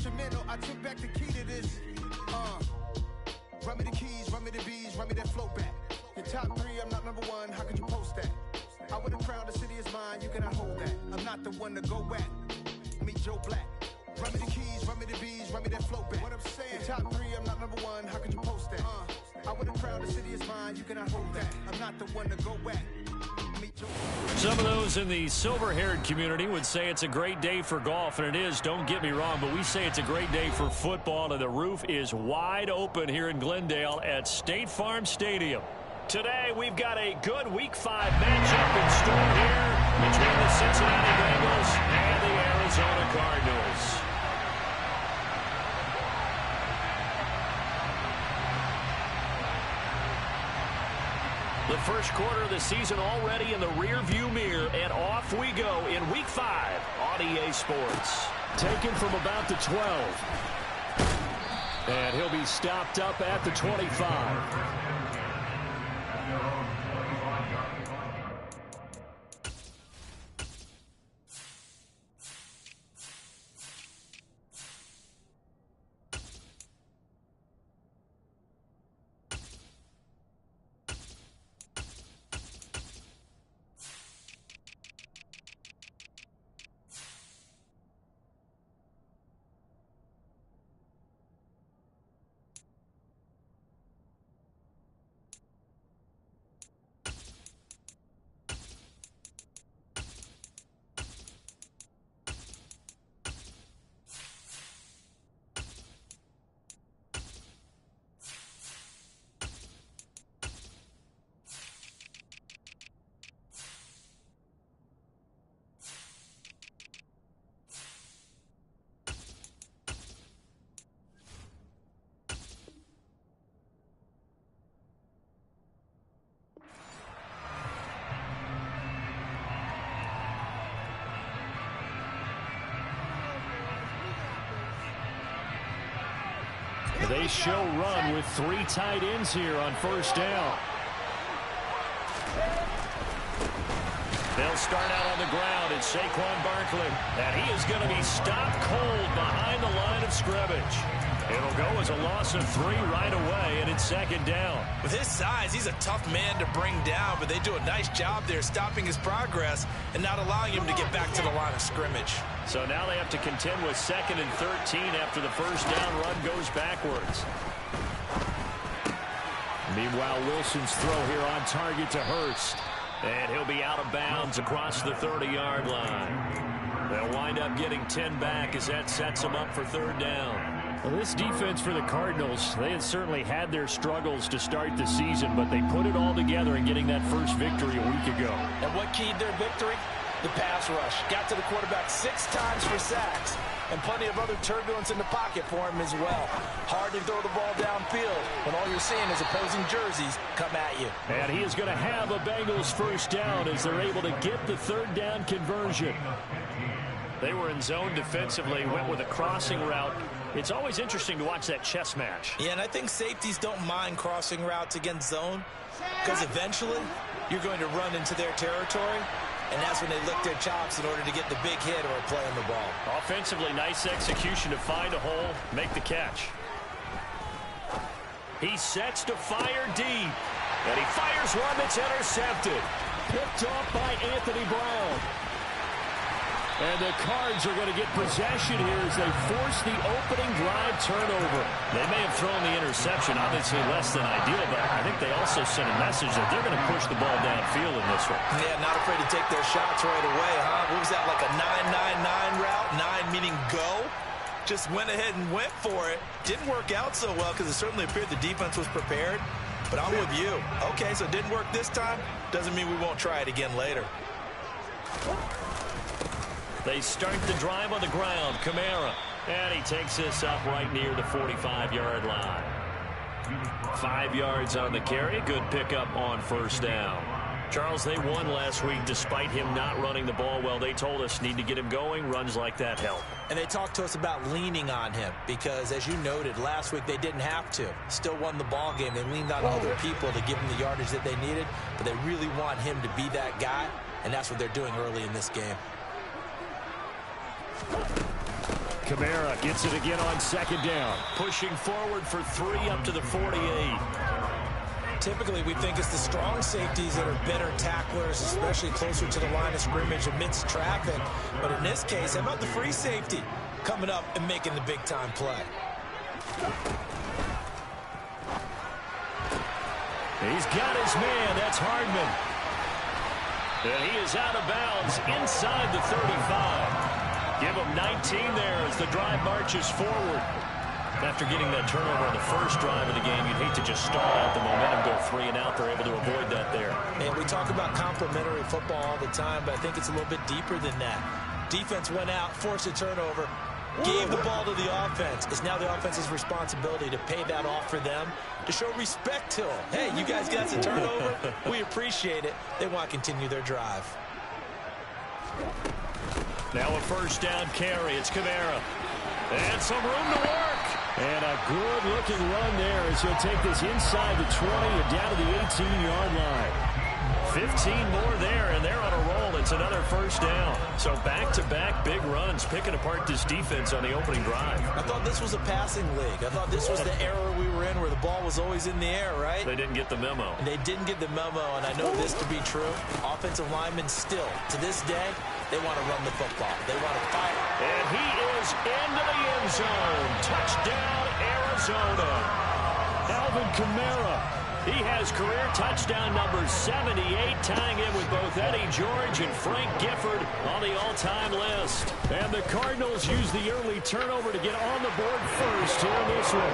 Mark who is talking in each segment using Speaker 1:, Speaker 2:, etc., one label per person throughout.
Speaker 1: instrumental, I took back the key to this. Run me the keys, run me the bees, run me that float back. Your top 3, I'm not number 1, how could you post that? I would have crowned the city is mine, you cannot hold that. I'm not the one to go back. Meet Joe Black. Run me the keys, run me the bees, run me that float back. What I'm saying, your top 3, I'm not number 1, how could you post that? I would have crowned the city is mine, you cannot hold that. I'm not the one to go back.
Speaker 2: Some of those in the silver-haired community would say it's a great day for golf, and it is, don't get me wrong, but we say it's a great day for football, and the roof is wide open here in Glendale at State Farm Stadium. Today, we've got a good Week 5 matchup in store here between the Cincinnati Bengals and the Arizona Cardinals. The first quarter of the season already in the rearview mirror, and off we go in Week 5 on EA Sports. Taken from about the 12. And he'll be stopped up at the 25. They show run with 3 tight ends here on first down. They'll start out on the ground. It's Saquon Barkley. And he is going to be stopped cold behind the line of scrimmage. It'll go as a loss of 3 right away, and it's second down.
Speaker 3: With his size, he's a tough man to bring down, but they do a nice job there stopping his progress and not allowing him to get back to the line of scrimmage.
Speaker 2: So now they have to contend with 2nd and 13 after the first down run goes backwards. Meanwhile, Wilson's throw here on target to Hurst. And he'll be out of bounds across the 30-yard line. They'll wind up getting 10 back as that sets them up for third down. Well, this defense for the Cardinals, they had certainly had their struggles to start the season, but they put it all together in getting that first victory a week ago.
Speaker 3: And what keyed their victory? The pass rush. Got to the quarterback 6 times for sacks, and plenty of other turbulence in the pocket for him as well. Hard to throw the ball downfield when all you're seeing is opposing jerseys come at you.
Speaker 2: And he is going to have a Bengals first down as they're able to get the third down conversion. They were in zone defensively, went with a crossing route. It's always interesting to watch that chess match.
Speaker 3: Yeah, and I think safeties don't mind crossing routes against zone because eventually you're going to run into their territory, and that's when they lick their chops in order to get the big hit or play on the ball.
Speaker 2: Offensively, nice execution to find a hole, make the catch. He sets to fire deep, and he fires one that's intercepted. Picked off by Anthony Brown. And the Cards are going to get possession here as they force the opening drive turnover. They may have thrown the interception, obviously less than ideal, but I think they also sent a message that they're going to push the ball downfield in this one.
Speaker 3: Yeah, not afraid to take their shots right away, huh? What was that, like a 9-9-9 route? 9 meaning go? Just went ahead and went for it. Didn't work out so well because it certainly appeared the defense was prepared. But I'm with you. Okay, so it didn't work this time. Doesn't mean we won't try it again later.
Speaker 2: They start the drive on the ground. Kamara. And he takes this up right near the 45-yard line. 5 yards on the carry. Good pickup on first down. Charles, they won last week despite him not running the ball well. They told us need to get him going. Runs like that help.
Speaker 3: And they talked to us about leaning on him because, as you noted, last week they didn't have to. Still won the ball game. They leaned on other people to give him the yardage that they needed, but they really want him to be that guy, and that's what they're doing early in this game.
Speaker 2: Kamara gets it again on second down. Pushing forward for 3 up to the 48.
Speaker 3: Typically, we think it's the strong safeties that are better tacklers, especially closer to the line of scrimmage amidst traffic. But in this case, how about the free safety coming up and making the big-time play?
Speaker 2: He's got his man. That's Hardman. And he is out of bounds inside the 35. Give him 19 there as the drive marches forward. After getting that turnover on the first drive of the game, you'd hate to just stall out the momentum, go 3 and out. They're able to avoid that there.
Speaker 3: And we talk about complementary football all the time, but I think it's a little bit deeper than that. Defense went out, forced a turnover, gave the ball to the offense. It's now the offense's responsibility to pay that off for them, to show respect to them. Hey, you guys got some turnover. We appreciate it. They want to continue their drive.
Speaker 2: Now a first down carry. It's Kamara. And some room to work. And a good-looking run there as he'll take this inside the 20 and down to the 18-yard line. 15 more there, and they're on a roll. It's another first down. So back-to-back big runs, picking apart this defense on the opening drive.
Speaker 3: I thought this was a passing league. I thought this was the era we were in where the ball was always in the air, right?
Speaker 2: They didn't get the memo.
Speaker 3: And they didn't get the memo, and I know this to be true. Offensive linemen still, to this day, they want to run the football. They want to fight.
Speaker 2: And he is into the end zone. Touchdown, Arizona. Alvin Kamara. He has career touchdown number 78, tying in with both Eddie George and Frank Gifford on the all-time list. And the Cardinals use the early turnover to get on the board first here in this one.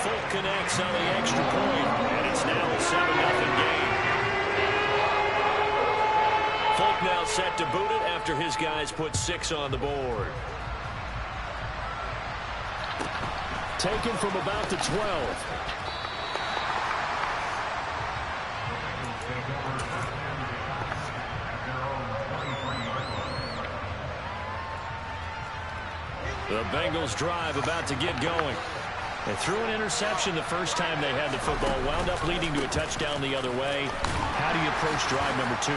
Speaker 2: Folk connects on the extra point, and it's now a 7-0 game. Folk now set to boot it after his guys put 6 on the board. Taken from about the 12. The Bengals drive about to get going. They threw an interception the first time they had the football, wound up leading to a touchdown the other way. How do you approach drive number 2?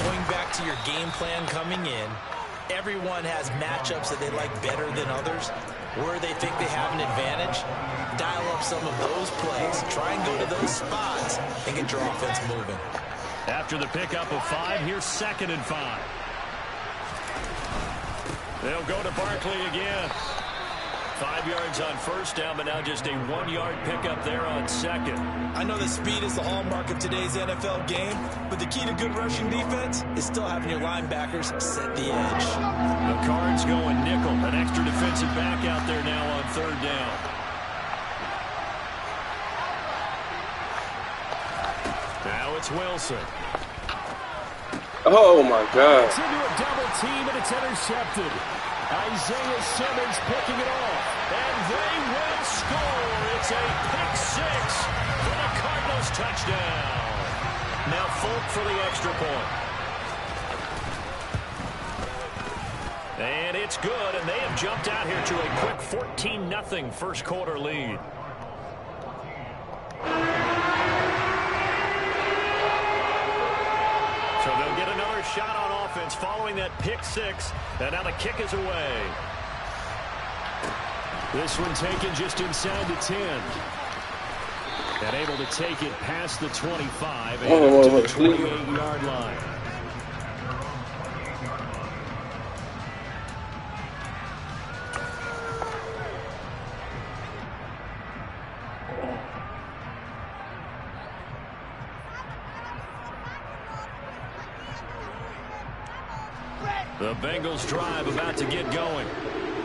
Speaker 3: Going back to your game plan coming in, everyone has matchups that they like better than others. Where they think they have an advantage, dial up some of those plays. Try and go to those spots and get your offense moving.
Speaker 2: After the pickup of 5, here's 2nd and 5. They'll go to Barkley again. 5 yards on first down, but now just a 1-yard pickup there on 2nd.
Speaker 3: I know that speed is the hallmark of today's NFL game, but the key to good rushing defense is still having your linebackers set the edge.
Speaker 2: The Cards going nickel. An extra defensive back out there now on 3rd down. Now it's Wilson.
Speaker 4: Oh, my God.
Speaker 2: It's into a double team, and it's intercepted. Isaiah Simmons picking it off, and they will score. It's a pick 6 for the Cardinals touchdown. Now Folk for the extra point. And it's good, and they have jumped out here to a quick 14-0 first quarter lead. So they'll get another shot on offense following that pick 6. And now the kick is away. This one taken just inside the 10. And able to take it past the 25 and to the 28-yard line. The Bengals drive about to get going.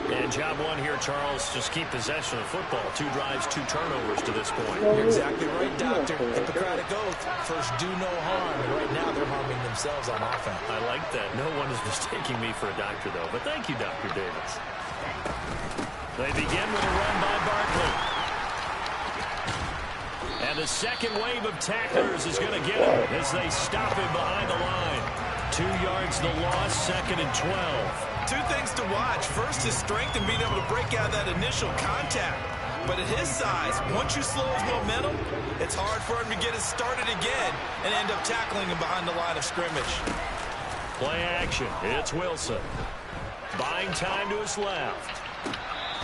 Speaker 2: And job 1 here, Charles, just keep possession of football. 2 drives, 2 turnovers to this point.
Speaker 3: You're exactly right, Doctor. Hippocratic oath. First, do no harm. And right now, they're harming themselves on offense.
Speaker 2: I like that. No one is mistaking me for a doctor, though. But thank you, Dr. Davis. They begin with a run by Barkley. And the second wave of tacklers is going to get him as they stop him behind the line. 2 yards the loss, 2nd and 12.
Speaker 3: 2 things to watch. First, his strength and being able to break out that initial contact. But at his size, once you slow his momentum, it's hard for him to get it started again and end up tackling him behind the line of scrimmage.
Speaker 2: Play action. It's Wilson. Buying time to his left.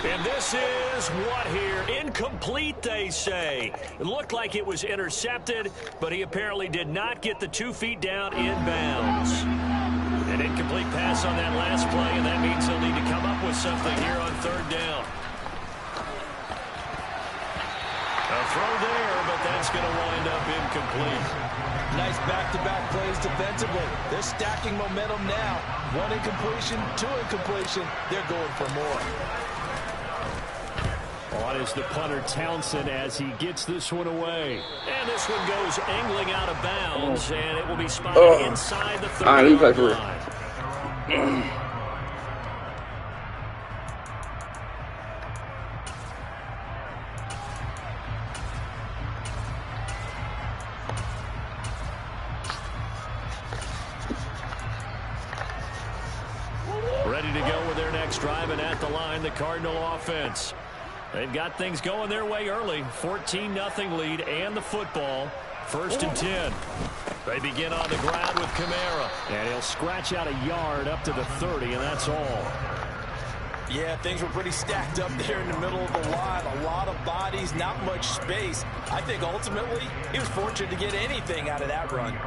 Speaker 2: And this is what here? Incomplete, they say. It looked like it was intercepted, but he apparently did not get the 2 feet down in bounds. An incomplete pass on that last play, and that means he'll need to come up with something here on 3rd down. A throw there, but that's going to wind up incomplete.
Speaker 3: Nice back-to-back plays defensively. They're stacking momentum now. 1 incompletion, 2 incompletion. They're going for more.
Speaker 2: On is the punter Townsend as he gets this one away. And this one goes angling out of bounds, and it will be spotted inside the 30-yard line. Ready to go with their next drive, and at the line, the Cardinal offense. They've got things going their way early. 14-0 lead and the football. 1st and 10. They begin on the ground with Kamara. And he'll scratch out a yard up to the 30, and that's all.
Speaker 3: Yeah, things were pretty stacked up there in the middle of the line. A lot of bodies, not much space. I think ultimately he was fortunate to get anything out of that run.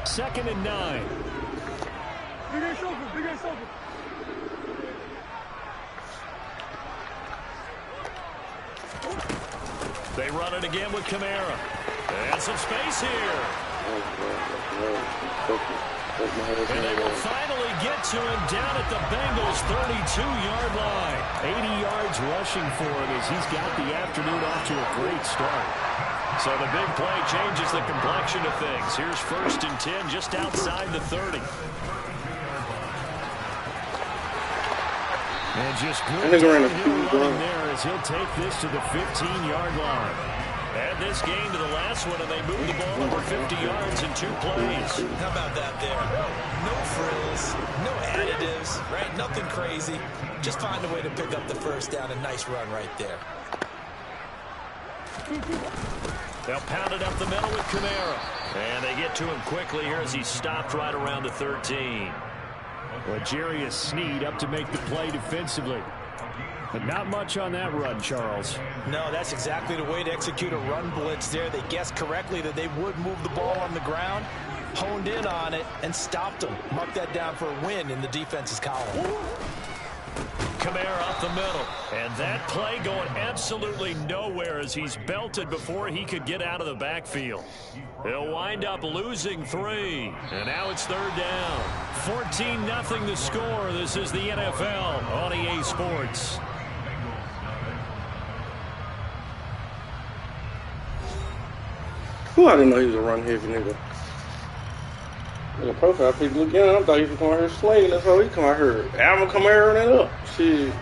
Speaker 2: 2nd and 9. They run it again with Kamara. And some space here. And they will finally get to him down at the Bengals' 32-yard line. 80 yards rushing for him as he's got the afternoon off to a great start. So the big play changes the complexion of things. Here's 1st and 10 just outside the 30. And just good running there as he'll take this to the 15-yard line. Add this game to the last one, and they move the ball over 50 yards in 2 plays.
Speaker 3: How about that there? No frills, no additives, right? Nothing crazy. Just find a way to pick up the 1st down. A nice run right there.
Speaker 2: They'll pound it up the middle with Kamara. And they get to him quickly here as he stopped right around the 13. L'Jarius Sneed up to make the play defensively. But not much on that run, Charles.
Speaker 3: No, that's exactly the way to execute a run blitz there. They guessed correctly that they would move the ball on the ground, honed in on it, and stopped them. Mark that down for a win in the defense's column.
Speaker 2: Kamara up the middle. And that play going absolutely nowhere as he's belted before he could get out of the backfield. They'll wind up losing 3. And now it's 3rd down. 14-0 the score. This is the NFL on EA Sports.
Speaker 4: Who I didn't know he was a run-heavy nigga. In the profile pic, look young. I thought he was come out here slinging. That's how he come out here. Alvin Kamara that up. Shit.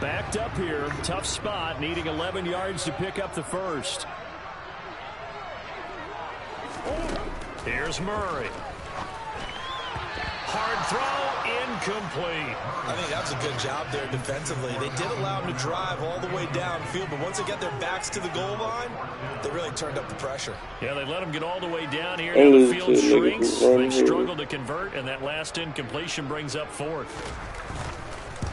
Speaker 2: Backed up here. Tough spot. Needing 11 yards to pick up the 1st. Here's Murray. Hard throw, incomplete.
Speaker 3: I think that's a good job there defensively. They did allow him to drive all the way downfield, but once they get their backs to the goal line, they really turned up the pressure.
Speaker 2: Yeah, they let him get all the way down here. Now the field shrinks. They've struggled to convert, and that last incompletion brings up 4th.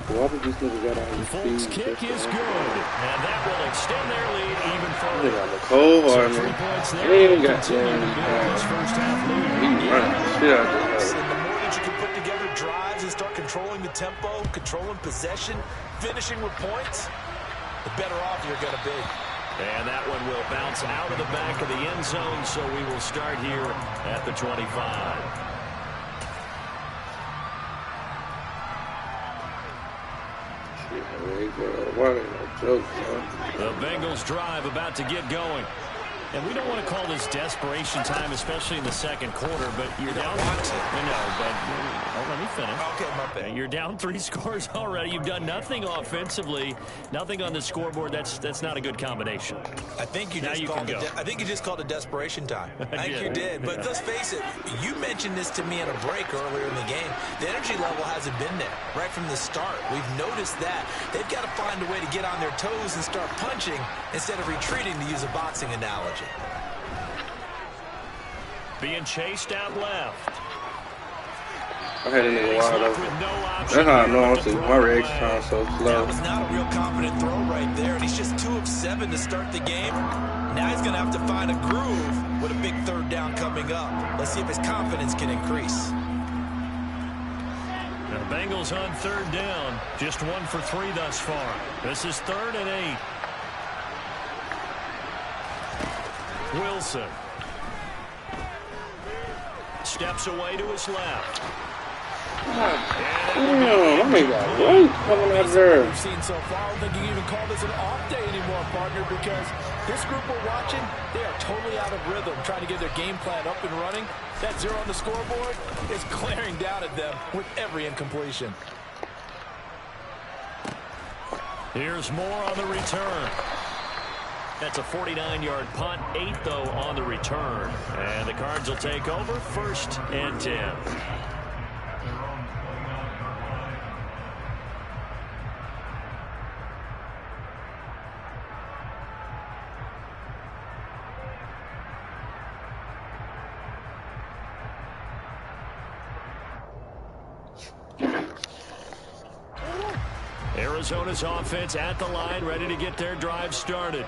Speaker 2: Folks' kick is good, and that will extend their lead even further. So 3 points there. Continue to build this first half lead.
Speaker 3: And the more that you can put together drives and start controlling the tempo, controlling possession, finishing with points, the better off you're going to be.
Speaker 2: And that one will bounce out of the back of the end zone, so we will start here at the 25. The Bengals drive about to get going. And we don't want to call this desperation time, especially in the second quarter, but you're down. I know, but let me finish.
Speaker 3: Okay, my bad.
Speaker 2: You're down 3 scores already. You've done nothing offensively, nothing on the scoreboard. That's not a good combination.
Speaker 3: I think you just called it desperation time. I think you did. But let's face it, you mentioned this to me in a break earlier in the game. The energy level hasn't been there right from the start. We've noticed that. They've got to find a way to get on their toes and start punching instead of retreating, to use a boxing analogy.
Speaker 2: Being chased out left.
Speaker 4: I had a nigga wide open. That's how I know I'm seeing my reaction time so slow.
Speaker 3: That was not a real confident throw right there, and he's just 2 of 7 to start the game. Now he's going to have to find a groove with a big third down coming up. Let's see if his confidence can increase.
Speaker 2: The Bengals on third down. Just 1 for 3 thus far. This is 3rd and 8. Wilson steps away to his left.
Speaker 4: Damn, I mean, got weight coming out there.
Speaker 5: We've seen so far, I don't think you can even call this an off day anymore, partner, because this group we're watching, they are totally out of rhythm, trying to get their game plan up and running. That 0 on the scoreboard is glaring down at them with every incompletion.
Speaker 2: Here's Moore on the return. That's a 49-yard punt, 8 though on the return. And the Cards will take over, 1st and 10. Arizona's offense at the line, ready to get their drive started.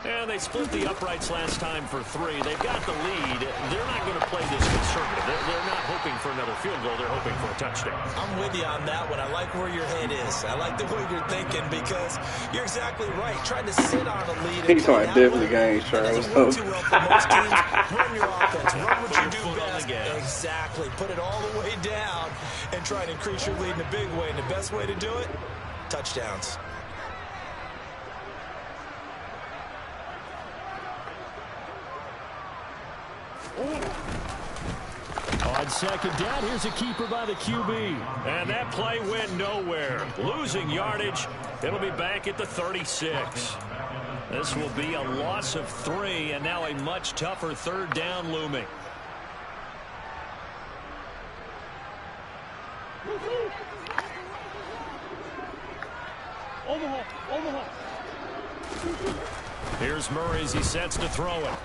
Speaker 2: And they split the uprights last time for 3. They've got the lead. They're not going to play this conservative. They're not hoping for another field goal. They're hoping for a touchdown.
Speaker 3: I'm with you on that one. I like where your head is. I like the way you're thinking, because you're exactly right. Trying to sit on a lead.
Speaker 4: He's talking definitely game, Charles.
Speaker 3: Doesn't work too well for most teams. Run your offense. Run what you do best. Exactly. Put it all the way down and try to increase your lead in a big way. And the best way to do it, touchdowns.
Speaker 2: On second down, here's a keeper by the QB. And that play went nowhere. Losing yardage. It'll be back at the 36. This will be a loss of 3, and now a much tougher 3rd down looming. Omaha. Here's Murray as he sets to throw it.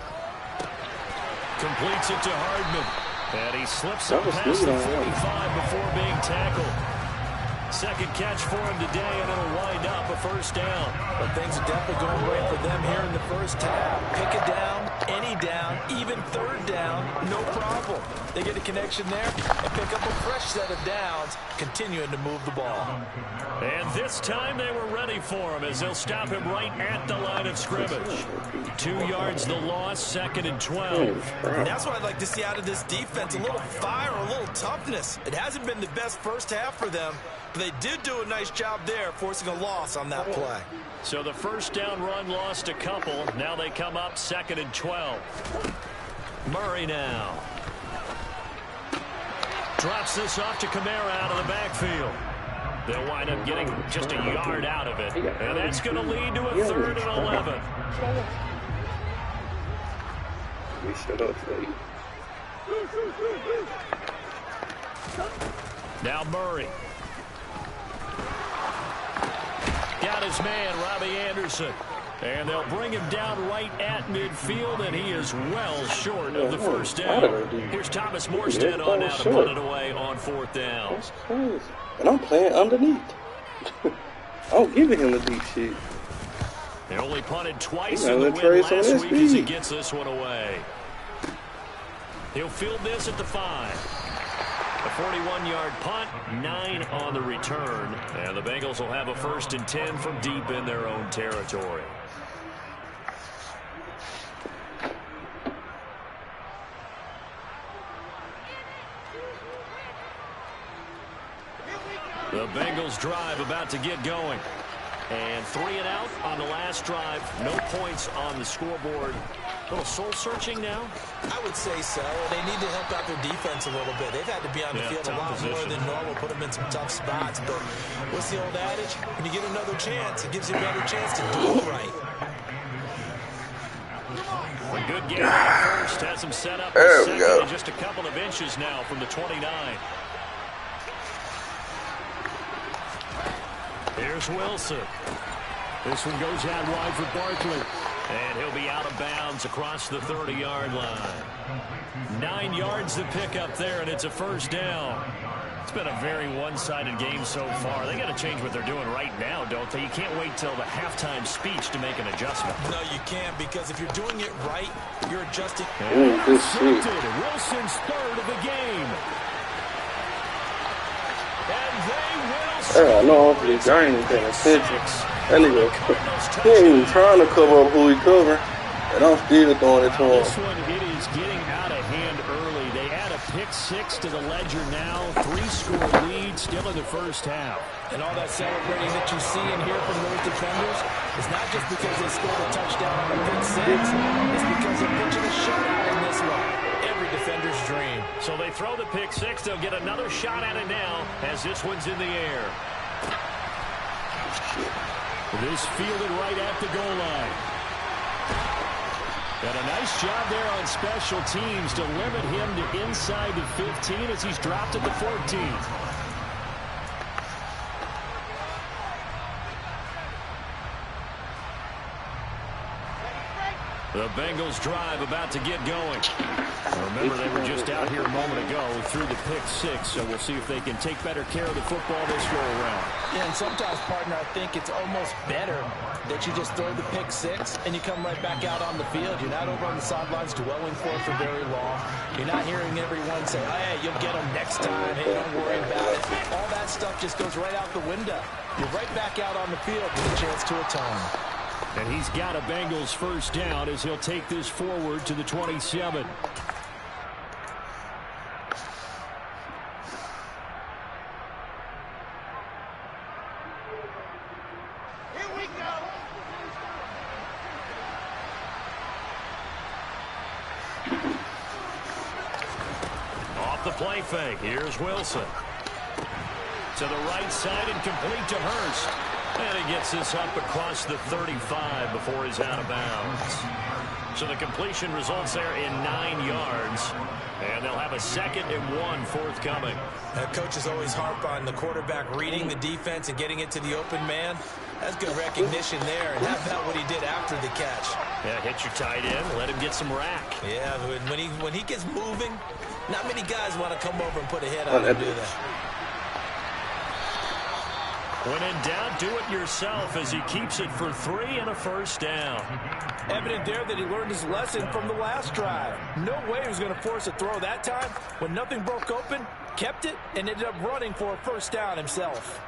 Speaker 2: Completes it to Hardman. And he slips up past the 45 before being tackled. Second catch for him today, and it'll wind up a 1st down.
Speaker 5: But things are definitely going great for them here in the first half. Pick a down, any down, even 3rd down, no problem. They get a connection there and pick up a fresh set of downs, continuing to move the ball.
Speaker 2: And this time they were ready for him, as they'll stop him right at the line of scrimmage. 2 yards the loss, 2nd and 12.
Speaker 3: And that's what I'd like to see out of this defense, a little fire, a little toughness. It hasn't been the best first half for them, but they did do a nice job there, forcing a loss on that play.
Speaker 2: So the 1st down run lost a couple. Now they come up 2nd and 12. Murray now. Drops this off to Kamara out of the backfield. They'll wind up getting just a yard out of it. And that's going to lead to a 3rd and 11. Now Murray. Got his man, Robbie Anderson. And they'll bring him down right at midfield, and he is well short of the 1st down. Here's Thomas Morstead on now to put it away on 4th down.
Speaker 4: That's crazy. And I'm playing underneath. I'm giving him the deep shit.
Speaker 2: They only punted twice in the win last week as he gets this one away. He'll field this at the 5. A 41-yard punt, 9 on the return. And the Bengals will have a 1st and 10 from deep in their own territory. The Bengals drive about to get going. And 3 and out on the last drive. No points on the scoreboard. A little soul-searching now?
Speaker 3: I would say so. They need to help out their defense a little bit. They've had to be on the field a lot more than normal, put them in some tough spots. But what's the old adage? When you get another chance, it gives you a better chance to do it right.
Speaker 2: A good game on the first has him set up the second in just a couple of inches now from the 29. Here's Wilson. This one goes out wide for Barkley. And he'll be out of bounds across the 30-yard line. 9 yards to pick up there, and it's a first down. It's been a very one-sided game so far. They got to change what they're doing right now, don't they? You can't wait till the halftime speech to make an adjustment.
Speaker 3: No, you can't, because if you're doing it right, you're adjusting.
Speaker 2: Wilson's third of the game. And they will.
Speaker 4: I know if the game ain't paying attention. That nigga, he ain't even trying to cover up who he covering, and I'm still throwing it to him.
Speaker 2: This one, it is getting out of hand early. They add a pick 6 to the ledger now. 3-score lead still in the first half.
Speaker 5: And all that celebrating that you see and hear from those defenders is not just because they scored a touchdown on a pick 6. It's because they're pitching a shutout in this one. Every defender's dream.
Speaker 2: So they throw the pick 6. They'll get another shot at it now as this one's in the air. This fielded right at the goal line. And a nice job there on special teams to limit him to inside the 15 as he's dropped at the 14. The Bengals drive about to get going. Remember, they were just out here a moment ago through the pick 6, so we'll see if they can take better care of the football this go-around.
Speaker 5: Yeah, and sometimes, partner, I think it's almost better that you just throw the pick 6 and you come right back out on the field. You're not over on the sidelines dwelling for it for very long. You're not hearing everyone say, oh, hey, you'll get them next time. Hey, don't worry about it. All that stuff just goes right out the window. You're right back out on the field with a chance to atone.
Speaker 2: And he's got a Bengals first down as he'll take this forward to the 27.
Speaker 1: Here we go.
Speaker 2: Off the play fake. Here's Wilson. To the right side and complete to Hurst. And he gets this up across the 35 before he's out of bounds. So the completion results there in 9 yards. And they'll have a 2nd and 1 forthcoming.
Speaker 3: Coaches always harp on the quarterback reading the defense and getting it to the open man. That's good recognition there. And how about what he did after the catch?
Speaker 2: Yeah, hit your tight end. Let him get some rack.
Speaker 3: Yeah, when he gets moving, not many guys want to come over and put a hit on him, do they?
Speaker 2: When in doubt, do it yourself as he keeps it for 3 and a first down.
Speaker 5: Evident there that he learned his lesson from the last drive. No way he was going to force a throw that time. When nothing broke open, kept it, and ended up running for a first down himself.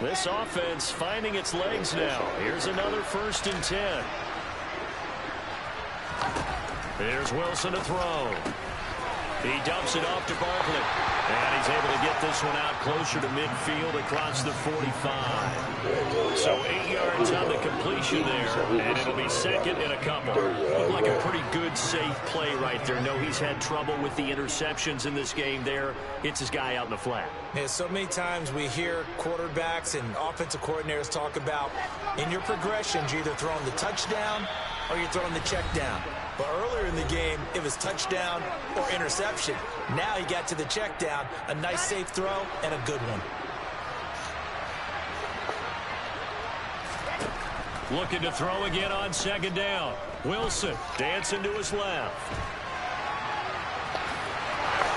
Speaker 2: This offense finding its legs now. Here's another 1st and 10. Here's Wilson to throw. He dumps it off to Barkley. And he's able to get this one out closer to midfield across the 45. So 8 yards on the completion there. And it'll be 2nd and a couple. Looked like a pretty good, safe play right there. No, he's had trouble with the interceptions in this game there. Hits his guy out in the flat.
Speaker 3: Yeah, so many times we hear quarterbacks and offensive coordinators talk about in your progressions, you're either throwing the touchdown or you're throwing the check down. But earlier in the game, it was touchdown or interception. Now he got to the check down, a nice safe throw, and a good one.
Speaker 2: Looking to throw again on 2nd down. Wilson dancing to his left.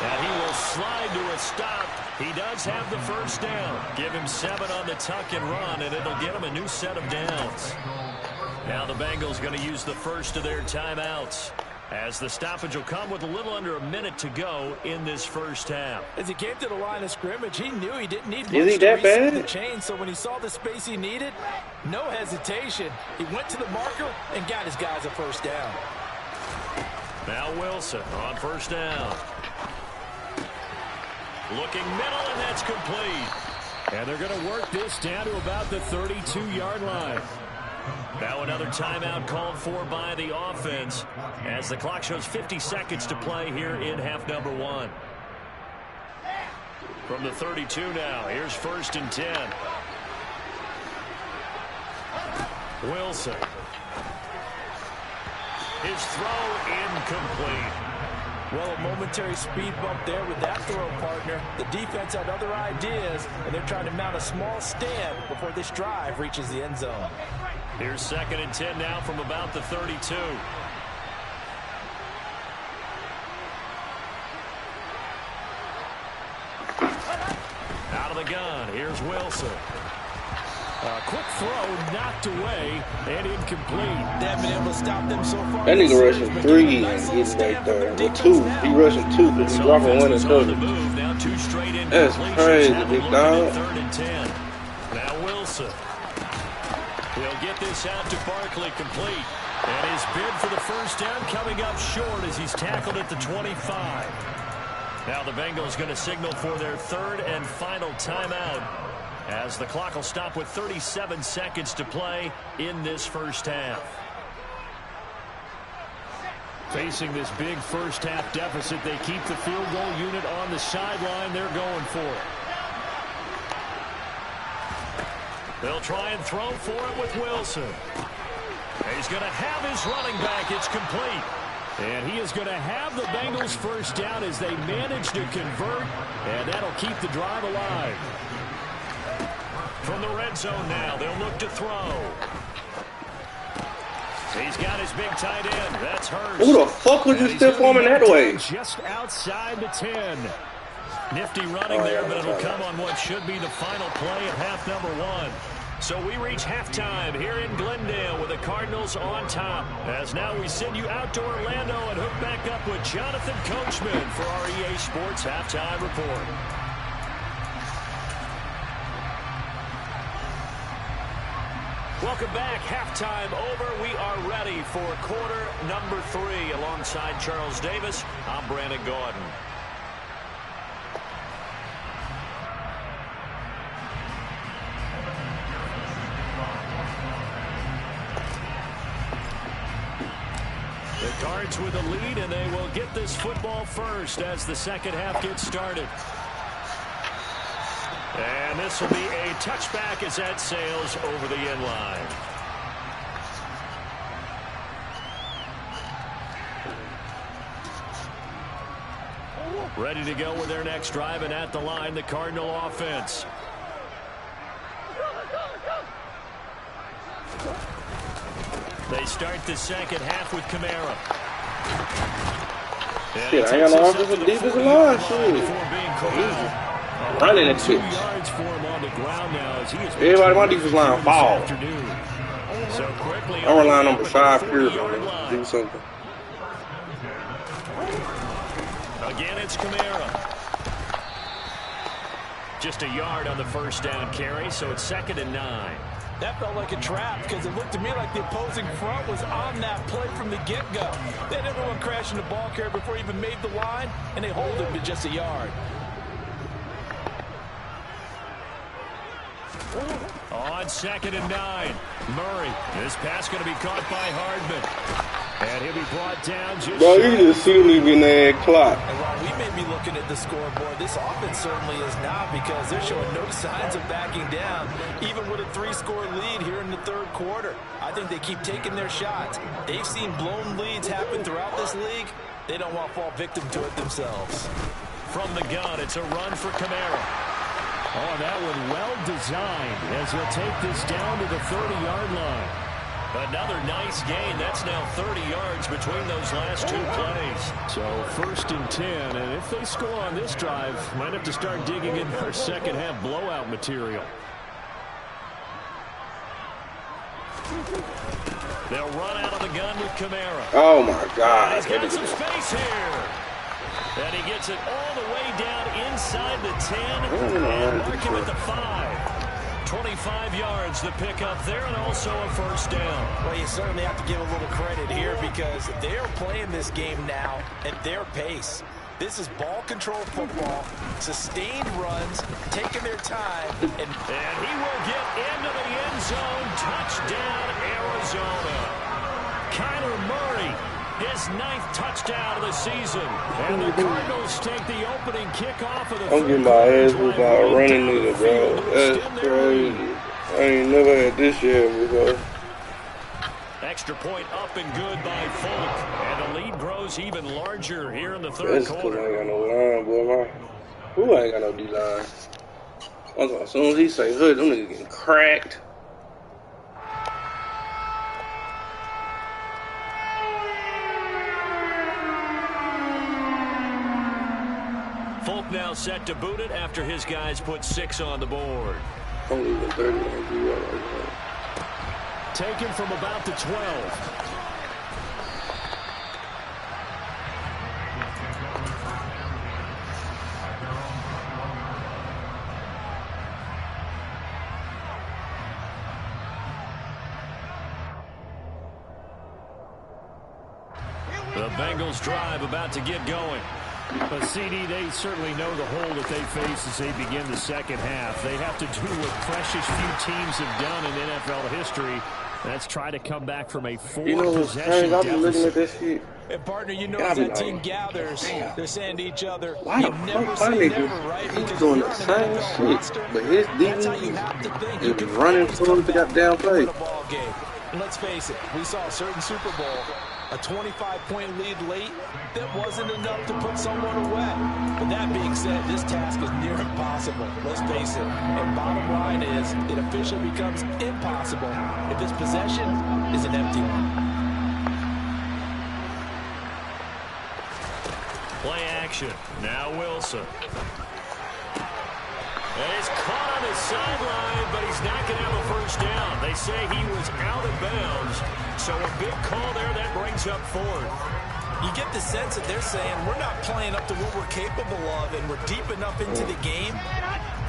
Speaker 2: And he will slide to a stop. He does have the first down. Give him 7 on the tuck and run, and it'll get him a new set of downs. Now the Bengals going to use the first of their timeouts, as the stoppage will come with a little under a minute to go in this first half.
Speaker 5: As he came to the line of scrimmage, he knew he didn't need much
Speaker 4: to
Speaker 5: reset the chain. So when he saw the space he needed, no hesitation. He went to the marker and got his guys a first down.
Speaker 2: Now Wilson on first down. Looking middle, and that's complete. And they're going to work this down to about the 32-yard line. Now another timeout called for by the offense as the clock shows 50 seconds to play here in half number 1. From the 32 now, here's 1st and 10. Wilson. His throw incomplete.
Speaker 5: Well, a momentary speed bump there with that throw, partner. The defense had other ideas, and they're trying to mount a small stand before this drive reaches the end zone.
Speaker 2: Here's 2nd and 10 now from about the 32. Out of the gun, here's Wilson.
Speaker 5: A quick throw knocked away and incomplete. They haven't been able to stop them so far.
Speaker 4: That nigga rushing 3 and getting back there. With 2. He rushing 2 because he's dropping 1 and coverage. That's crazy, big dog.
Speaker 2: 3rd and 10. Now Wilson. He'll get this out to Barkley complete. And his bid for the first down coming up short as he's tackled at the 25. Now the Bengals going to signal for their 3rd and final timeout, as the clock will stop with 37 seconds to play in this first half. Facing this big first half deficit, they keep the field goal unit on the sideline. They're going for it. They'll try and throw for it with Wilson. He's going to have his running back. It's complete. And he is going to have the Bengals first down as they manage to convert, and that'll keep the drive alive. From the red zone now, they'll look to throw. He's got his big tight end. That's Hurst.
Speaker 4: Who the fuck was you stiff arming that way?
Speaker 2: Just outside the 10. Nifty running there, but it'll come on what should be the final play of half number 1. So we reach halftime here in Glendale with the Cardinals on top. As now we send you out to Orlando and hook back up with Jonathan Coachman for our EA Sports Halftime Report. Welcome back. Halftime over. We are ready for quarter number 3. Alongside Charles Davis, I'm Brandon Gordon. The Cards with a lead, and they will get this football first as the second half gets started. And this will be a touchback as that sails over the end line. Ready to go with their next drive, and at the line, the Cardinal offense. They start the second half with Kamara.
Speaker 4: Shit, I ain't got no offensive defensive line. Shit. Running that shit. Everybody, my defensive line fall. I'm relying on Bashad Pure to do something.
Speaker 2: Again, it's Kamara. Just a yard on the first down carry, so it's 2nd and 9.
Speaker 5: That felt like a trap because it looked to me like the opposing front was on that play from the get-go. They had everyone crashing the ball carrier before he even made the line, and they hold him to just a yard.
Speaker 2: On 2nd and 9, Murray. This pass going to be caught by Hardman. And he'll be brought down just
Speaker 4: bro, you just see me in that clock.
Speaker 5: And while we may be looking at the scoreboard, this offense certainly is not, because they're showing no signs of backing down, even with a 3-score lead here in the third quarter. I think they keep taking their shots. They've seen blown leads happen throughout this league. They don't want to fall victim to it themselves.
Speaker 2: From the gun, it's a run for Kamara. Oh, that one well designed as he'll take this down to the 30-yard line. Another nice gain. That's now 30 yards between those last 2 plays. So 1st and 10, and if they score on this drive, might have to start digging in our second half blowout material. They'll run out of the gun with Kamara.
Speaker 4: Oh my God.
Speaker 2: He's got some space here. And he gets it all the way down inside the 10 and mark him at the 5. 25 yards the pickup there, and also a first down.
Speaker 5: Well, you certainly have to give a little credit here, because they're playing this game now at their pace. This is ball control football, sustained runs, taking their time. And
Speaker 2: he will get into the end zone. Touchdown, Arizona. Kyler Murray, his 9th touchdown of the season. And the Cardinals take the opening kickoff of the
Speaker 4: I'm getting my ass whooped by a running nigga, bro. That's crazy. I ain't never had this yet before.
Speaker 2: Extra point up and good by Folk. And the lead grows even larger here in the third quarter.
Speaker 4: That's because I ain't got no line, boy. Who ain't got no D-line? As soon as he say hood, them niggas getting cracked.
Speaker 2: Folk now set to boot it after his guys put 6 on the board.
Speaker 4: I'm leaving 30 on D right now.
Speaker 2: Taken from about the 12. The Bengals drive about to get going.
Speaker 6: But CD, they certainly know the hole that they face as they begin the second half. They have to do what precious few teams have done in NFL history. That's try to come back from a 4-possession
Speaker 4: I've been looking at this shit.
Speaker 5: And partner, you know, as that team gathers, they're saying to each other,
Speaker 4: why the fuck my nigga? He's doing the same shit, but his DB is running towards the goddamn play.
Speaker 5: And let's face it, we saw a certain Super Bowl, a 25-point lead late, that wasn't enough to put someone away. But that being said, this task is near impossible. Let's face it. And bottom line is, it officially becomes impossible if this possession is an empty one.
Speaker 2: Play action. Now Wilson. And he's caught on the sideline, but he's not going to have a first down. They say he was out of bounds. So a big call there that brings up 4th.
Speaker 5: You get the sense that they're saying we're not playing up to what we're capable of, and we're deep enough into the game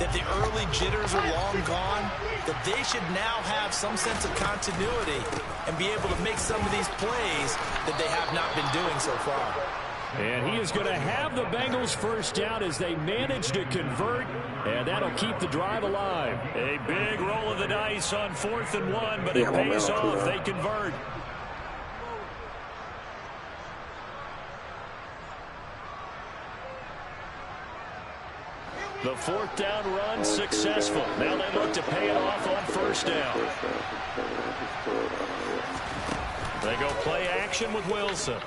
Speaker 5: that the early jitters are long gone, that they should now have some sense of continuity and be able to make some of these plays that they have not been doing so far.
Speaker 6: And he is going to have the Bengals first down as they manage to convert, and that'll keep the drive alive.
Speaker 2: A big roll of the dice on 4th and 1, but it pays off. They convert. The 4th down run successful. Now they look to pay it off on first down. They go play action with Wilson.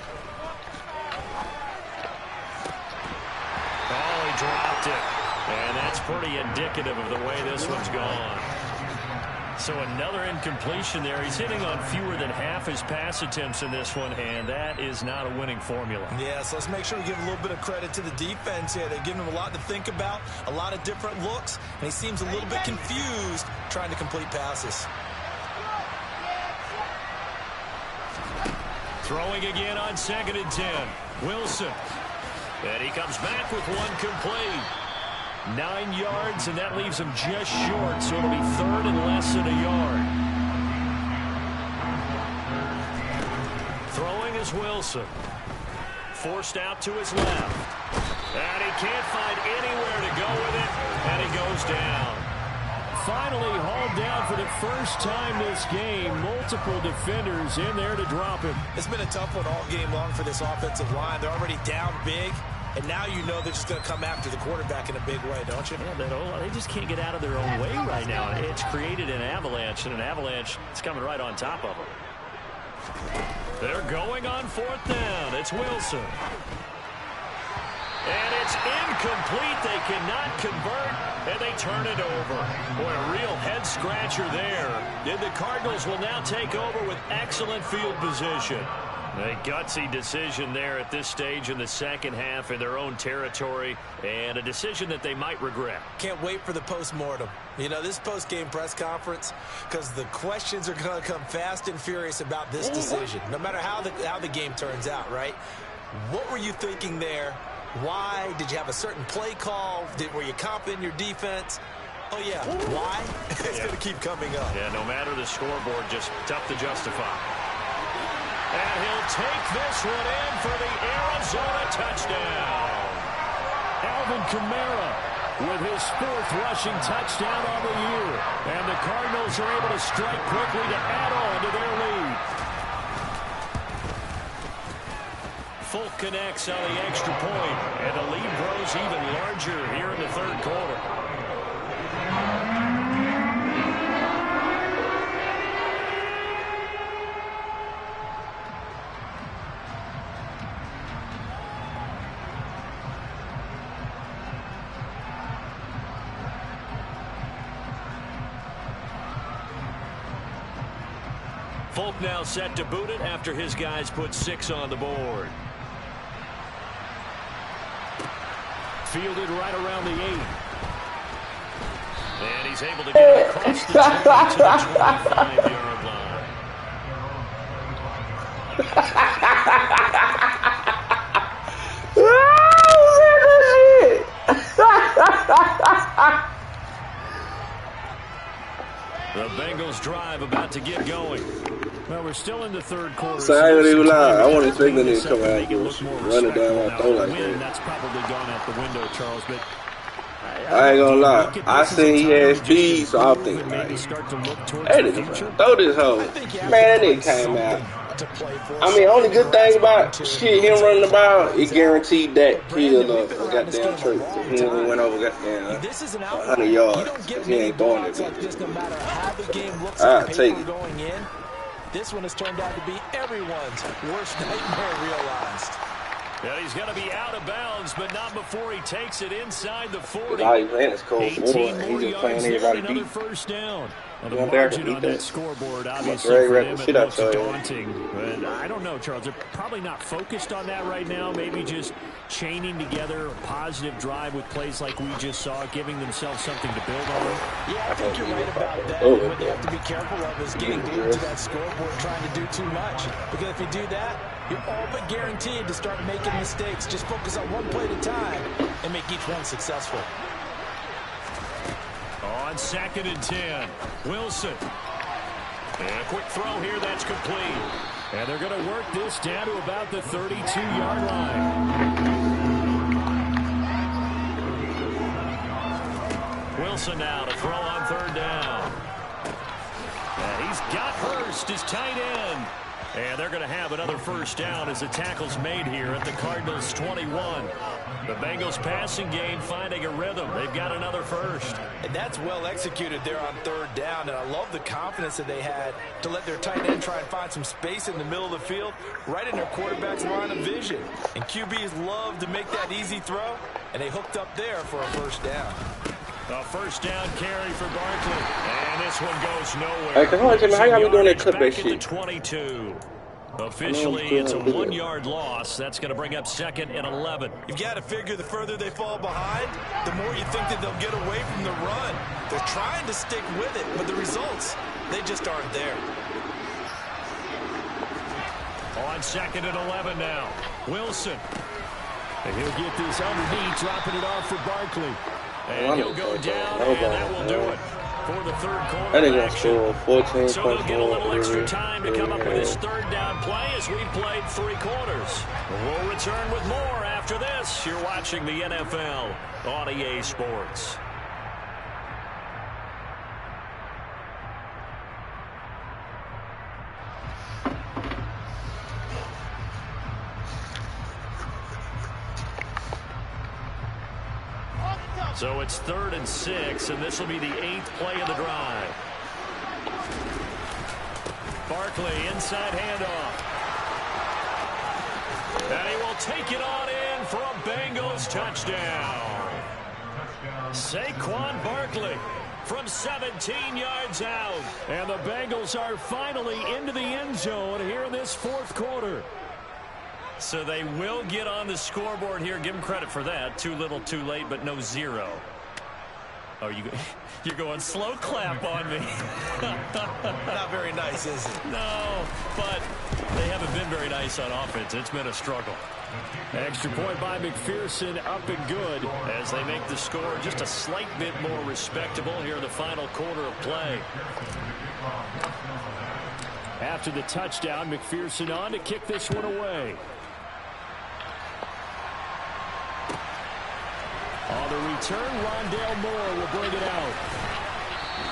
Speaker 2: Oh, he dropped it. And that's pretty indicative of the way this one's gone. So another incompletion there. He's hitting on fewer than half his pass attempts in this one, and that is not a winning formula.
Speaker 5: Yeah, so let's make sure we give a little bit of credit to the defense here. They're giving him a lot to think about, a lot of different looks, and he seems a little bit confused trying to complete passes.
Speaker 2: Throwing again on 2nd and 10. Wilson. And he comes back with one complete. 9 yards, and that leaves him just short, so it'll be 3rd and less than a yard. Throwing is Wilson. Forced out to his left. And he can't find anywhere to go with it, and he goes down.
Speaker 6: Finally hauled down for the first time this game. Multiple defenders in there to drop him.
Speaker 5: It's been a tough one all game long for this offensive line. They're already down big. And now you know they're just going to come after the quarterback in a big way, don't you?
Speaker 2: Yeah, they just can't get out of their own way right now. It's created an avalanche, and an avalanche is coming right on top of them. They're going on 4th down. It's Wilson. And it's incomplete. They cannot convert, and they turn it over. Boy, a real head-scratcher there. And the Cardinals will now take over with excellent field position. A gutsy decision there at this stage in the second half in their own territory, and a decision that they might regret.
Speaker 5: Can't wait for the post-mortem. You know, this post-game press conference, because the questions are going to come fast and furious about this decision, no matter how the game turns out, right? What were you thinking there? Why? Did you have a certain play call? Were you confident in your defense? Oh, yeah. Why? It's going to keep coming up.
Speaker 2: Yeah, no matter the scoreboard, just tough to justify. And he'll take this one in for the Arizona touchdown. Alvin Kamara with his 4th rushing touchdown on the year. And the Cardinals are able to strike quickly to add on to their lead. Folk connects on the extra point, and the lead grows even larger here in the 3rd quarter. Folk now set to boot it after his guys put 6 on the board. Fielded right around the 8. And he's able to get it across the 20 to the 25-yard line. The Bengals drive about to get going. Well, we're still in the 3rd quarter.
Speaker 4: So I ain't even lie. I want to expect them to come out and run it down my throat like that.
Speaker 2: That's probably gone out the window, Charles, but
Speaker 4: I ain't gonna lie. I seen he had speed, so I'm thinking, like, hey, throw this hoe. Man, that nigga came out. I mean, only good thing about shit, him running the ball, it guaranteed that he'll goddamn trip. He only went over goddamn 100 yards. He ain't throwing it. I'll take it.
Speaker 5: This one has turned out to be everyone's worst nightmare realized.
Speaker 2: Yeah, he's going to be out of bounds, but not before he takes it inside the 40.
Speaker 4: All he's playing is cold.
Speaker 2: 18 more yards there, another first down. Well, the margin on that scoreboard, obviously, for them, it looks daunting. But I don't know, Charles. They're probably not focused on that right now. Maybe just chaining together a positive drive with plays like we just saw, giving themselves something to build on.
Speaker 5: Yeah, I think you're right about that. And what they have to be careful of is getting glued to that scoreboard, trying to do too much. Because if you do that, you're all but guaranteed to start making mistakes. Just focus on one play at a time and make each one successful.
Speaker 2: On 2nd and 10, Wilson. And a quick throw here, that's complete. And they're going to work this down to about the 32-yard line. Wilson now to throw on 3rd down. And he's got Hurst, his tight end. And they're going to have another first down as the tackle's made here at the Cardinals' 21. The Bengals passing game finding a rhythm. They've got another first.
Speaker 5: And that's well executed there on 3rd down. And I love the confidence that they had to let their tight end try and find some space in the middle of the field, right in their quarterback's line of vision. And QBs love to make that easy throw, and they hooked up there for a first down.
Speaker 2: A first down carry for Barkley. And this one goes nowhere.
Speaker 4: Hey, come on, Jimmy. How y'all be doing that clip-based shit?
Speaker 2: 22. Officially, it's a 1-yard loss. That's going to bring up 2nd and 11.
Speaker 3: You've got to figure the further they fall behind, the more you think that they'll get away from the run. They're trying to stick with it, but the results, they just aren't there.
Speaker 2: On 2nd and 11 now. Wilson. And he'll get this underneath, dropping it off for Barkley. And he'll go down, and that will do it for the 3rd quarter.
Speaker 4: I think that's cool. 14,
Speaker 2: so they'll get a little extra time to come up with this 3rd down play as we've played 3 quarters. We'll return with more after this. You're watching the NFL on EA Sports. So it's 3rd and 6, and this will be the 8th play of the drive. Barkley, inside handoff. And he will take it on in for a Bengals touchdown. Saquon Barkley from 17 yards out. And the Bengals are finally into the end zone here in this 4th quarter. So they will get on the scoreboard here. Give them credit for that. Too little, too late, but no 0. Oh, you're going slow clap on me.
Speaker 3: Not very nice, is it?
Speaker 2: No, but they haven't been very nice on offense. It's been a struggle. Extra point by McPherson, up and good as they make the score just a slight bit more respectable here in the final quarter of play. After the touchdown, McPherson on to kick this one away.
Speaker 6: the return, Rondale Moore will bring it out.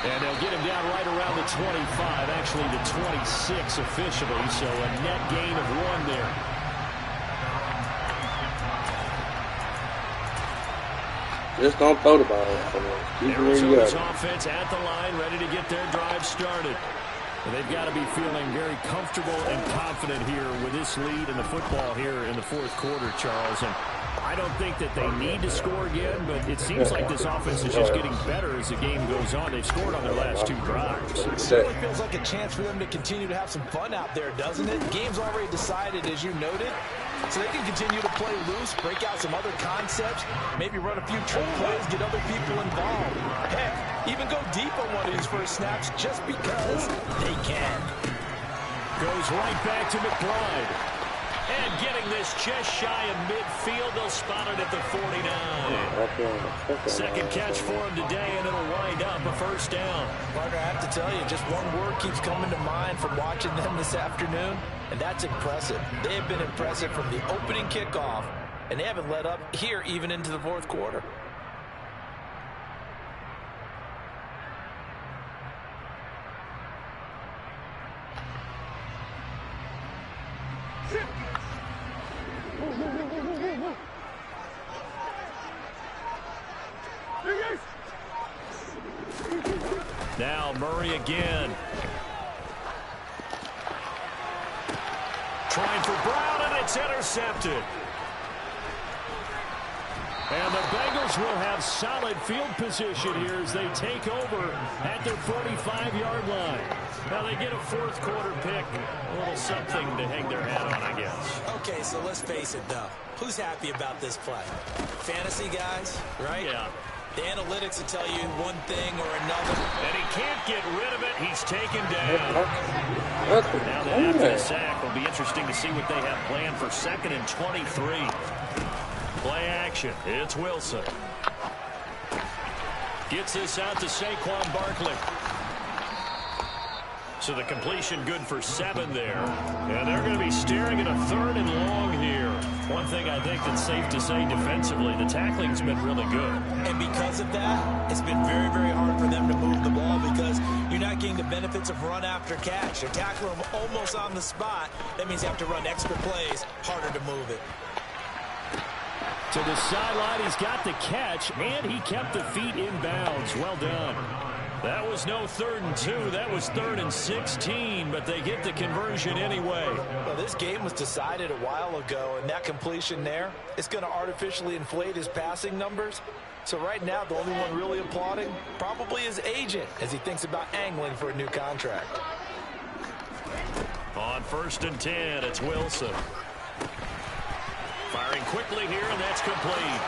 Speaker 6: And they'll get him down right around the 25, actually the 26 officially, so a net gain of 1 there.
Speaker 4: Just don't throw the ball.
Speaker 6: Arizona's offense at the line, ready to get their drive started. And they've got to be feeling very comfortable and confident here with this lead in the football here in the fourth quarter, Charles. And I don't think that they need to score again, but it seems like this offense is just getting better as the game goes on. They've scored on their last 2 drives.
Speaker 5: It certainly feels like a chance for them to continue to have some fun out there, doesn't it? Game's already decided, as you noted. So they can continue to play loose, break out some other concepts, maybe run a few trick plays, get other people involved. Heck, even go deep on one of these first snaps just because they can.
Speaker 6: Goes right back to McBride. And getting this just shy of midfield, they'll spot it at the 49. Second catch for him today, and it'll wind up a first down.
Speaker 5: Partner, I have to tell you, just one word keeps coming to mind from watching them this afternoon, and that's impressive. They have been impressive from the opening kickoff, and they haven't let up here even into the fourth quarter.
Speaker 6: Now Murray again. Trying for Brown, and it's intercepted. And the Bengals will have solid field position here as they take over at their 45-yard line. Now they get a fourth quarter pick. A little something to hang their hat on, I guess.
Speaker 5: Okay, so let's face it, though. Who's happy about this play? Fantasy guys, right?
Speaker 6: Yeah.
Speaker 5: The analytics will tell you one thing or another.
Speaker 6: And he can't get rid of it. He's taken down. Now that after the sack, will be interesting to see what they have planned for 2nd and 23. Play action. It's Wilson. Gets this out to Saquon Barkley. So the completion good for 7 there. And they're going to be staring at a 3rd and long here. One thing I think that's safe to say defensively, the tackling's been really good.
Speaker 5: And because of that, it's been very, very hard for them to move the ball because you're not getting the benefits of run after catch. They're tackling them almost on the spot. That means you have to run extra plays, harder to move it.
Speaker 6: To the sideline, he's got the catch, and he kept the feet in bounds. Well done. That was no 3rd and 2. That was 3rd and 16, but they get the conversion anyway.
Speaker 5: Well, this game was decided a while ago, and that completion there is going to artificially inflate his passing numbers. So right now, the only one really applauding probably his agent as he thinks about angling for a new contract.
Speaker 6: On 1st and 10, it's Wilson. Firing quickly here, and that's complete.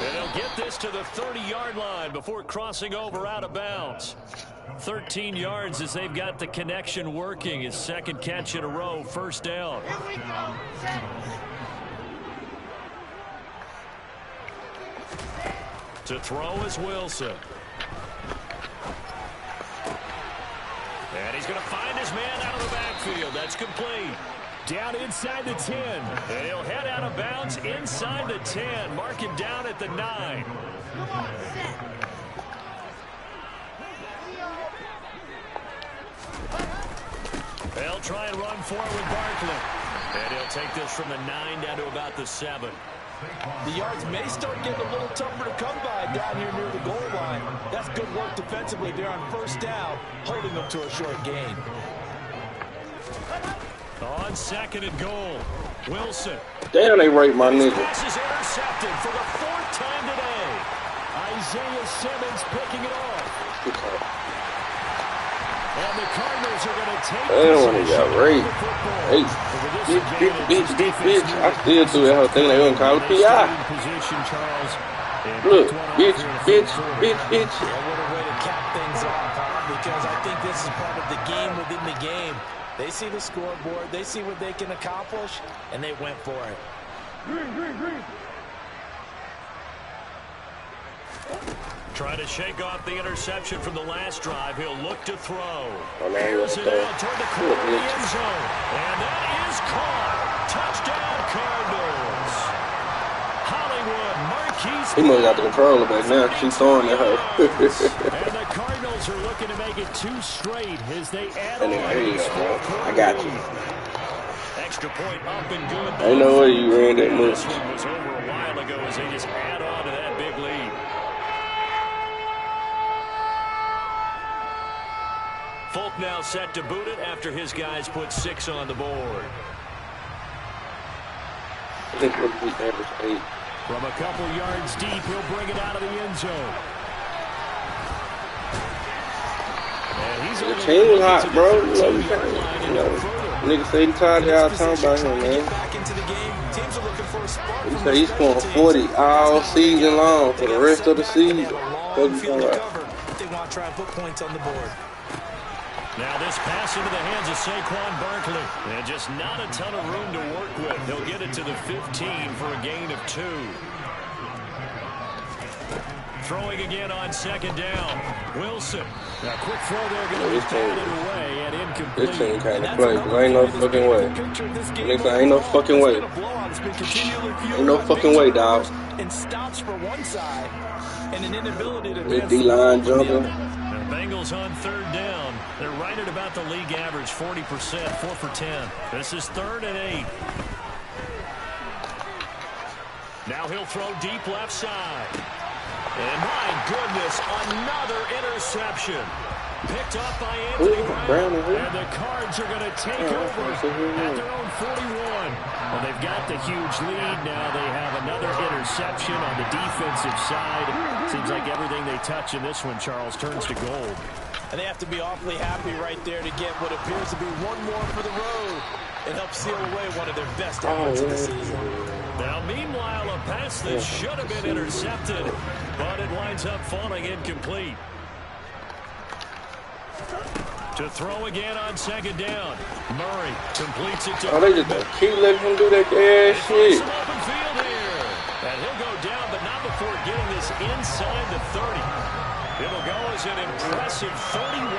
Speaker 6: And he'll get this to the 30-yard line before crossing over out of bounds. 13 yards as they've got the connection working. His 2nd catch in a row, first down. To throw is Wilson. And he's going to find his man out of the backfield. That's complete. Down inside the 10. And he'll head out of bounds inside the 10. Mark him down at the 9. They'll try and run for it with Barkley. And he'll take this from the 9 down to about the 7.
Speaker 5: The yards may start getting a little tougher to come by down here near the goal line. That's good work defensively there on 1st down, holding them to a short gain.
Speaker 6: On 2nd and goal, Wilson.
Speaker 4: Damn, they raped my nigga.
Speaker 6: Pass is intercepted for the 4th time today. Isaiah Simmons picking it off. And the Cardinals are going to take
Speaker 4: Damn, when he got raped. Hey, bitch. I still do that whole thing. They wouldn't call it PI. Look, bitch.
Speaker 5: Yeah, what a way to cap things off, huh? Because I think this is part of the game within the game. They see the scoreboard, they see what they can accomplish, and they went for it.
Speaker 1: Green.
Speaker 6: Trying to shake off the interception from the last drive. He'll look to throw.
Speaker 4: Here's
Speaker 6: it out toward the corner of the end zone. And that is caught. Touchdown, Cardinals. Hollywood
Speaker 4: He must got the controller back now. She's throwing at her.
Speaker 6: And the Cardinals are looking to make it 2 straight as they add on.
Speaker 4: There you go, bro. I got you.
Speaker 2: Extra point up and good.
Speaker 4: I know where you ran that much.
Speaker 2: This one was over a while ago as they just add on to that big lead. Folk now set to boot it after his guys put 6 on the board.
Speaker 4: I think we'll be average 8.
Speaker 6: From a couple yards deep, he'll bring it out of the end zone.
Speaker 4: The team was hot, bro. Niggas say he tired of y'all talking about him, man. He said he's scoring 40 all season long for the rest of the season.
Speaker 3: They want to try and put points on the board.
Speaker 2: Now this pass into the hands of Saquon Barkley. And just not a ton of room to work with. He'll get it to the 15 for a gain of 2. Throwing again on second down. Wilson.
Speaker 6: Now quick throw there, going to be batted away and incomplete.
Speaker 4: This team kind of play, because ain't no fucking way. Nigga, ain't no fucking way. Ain't no fucking way, dog.
Speaker 5: And stops for one side and an inability to
Speaker 4: This D-line jumping.
Speaker 2: The Bengals on third down. They're right at about the league average, 40%, 4 for 10. This is 3rd and 8. Now he'll throw deep left side. And my goodness, another interception. Picked up by Anthony Brown.
Speaker 6: And the Cards are going to take over at their own 41. Well, they've got the huge lead. Now they have another interception on the defensive side. Seems like everything they touch in this one, Charles, turns to gold.
Speaker 5: And they have to be awfully happy right there to get what appears to be one more for the road and help seal away one of their best efforts of the season.
Speaker 2: Now, meanwhile, a pass that should have been intercepted, but it winds up falling incomplete. To throw again on second down. Murray completes it to...
Speaker 4: Oh, they just keep letting him do that ass shit.
Speaker 2: Some open field here. And he'll go down, but not before getting this inside the 30. It'll go as an impressive 31.